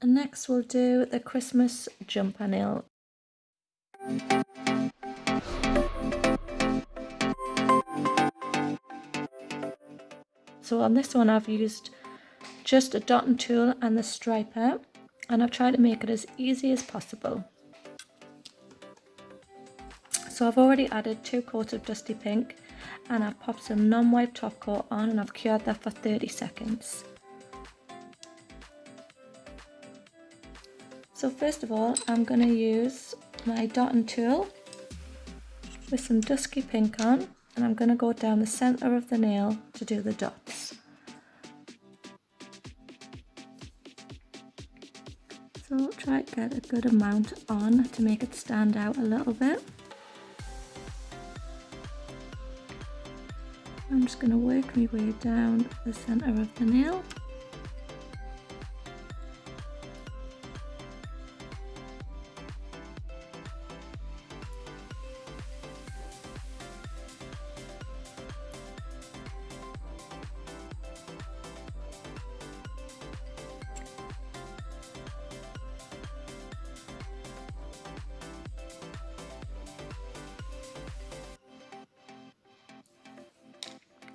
And next we'll do the Christmas jumper nail. So on this one I've used just a dotting tool and the striper, and I've tried to make it as easy as possible. So I've already added 2 coats of Dusty Pink, and I've popped some non-white top coat on, and I've cured that for 30 seconds. So first of all, I'm going to use my dotting tool with some Dusky Pink on, and I'm going to go down the centre of the nail to do the dots. So try to get a good amount on to make it stand out a little bit. I'm just going to work my way down the centre of the nail.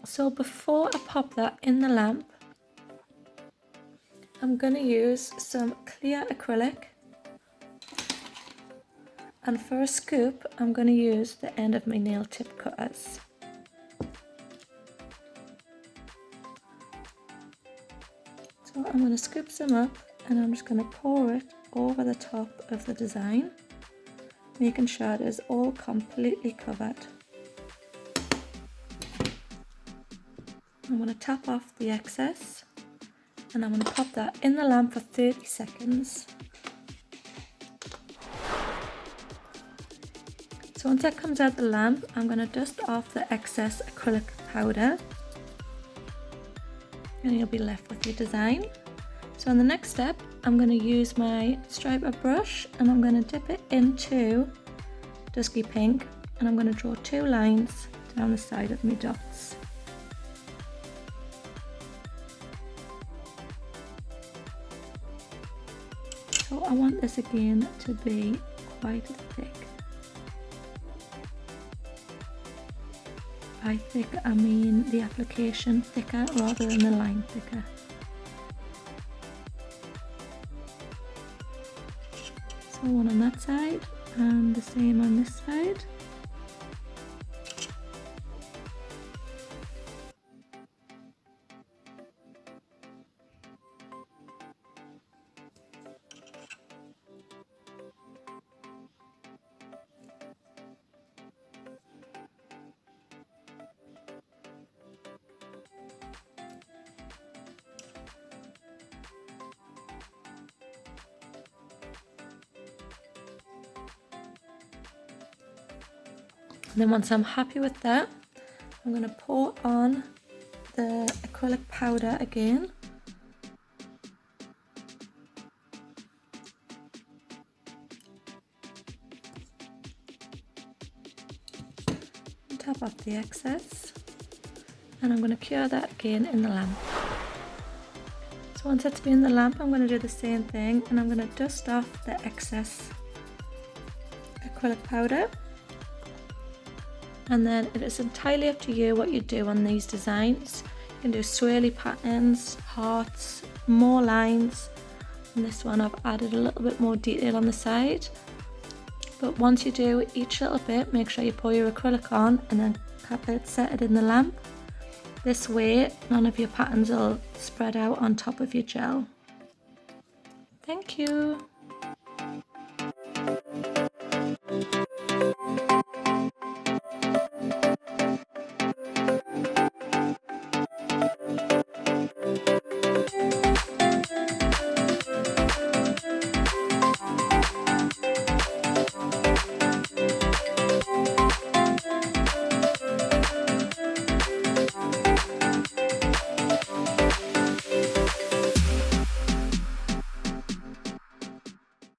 So before I pop that in the lamp, I'm going to use some clear acrylic, and for a scoop I'm going to use the end of my nail tip cutters. So I'm going to scoop some up, and I'm just going to pour it over the top of the design, making sure it is all completely covered. I'm going to tap off the excess, and I'm going to pop that in the lamp for 30 seconds. So once that comes out the lamp, I'm going to dust off the excess acrylic powder, and you'll be left with your design. So in the next step, I'm going to use my striper brush, and I'm going to dip it into Dusky Pink, and I'm going to draw 2 lines down the side of my dots. So I want this again to be quite thick. By thick I mean the application thicker rather than the line thicker. So one on that side and the same on this side. And then once I'm happy with that, I'm going to pour on the acrylic powder again. And tap off the excess. And I'm going to cure that again in the lamp. So once it's been in the lamp, I'm going to do the same thing, and I'm going to dust off the excess acrylic powder. And then it is entirely up to you what you do on these designs. You can do swirly patterns, hearts, more lines. On this one I've added a little bit more detail on the side. But once you do each little bit, make sure you pour your acrylic on and then set it in the lamp. This way none of your patterns will spread out on top of your gel. Thank you.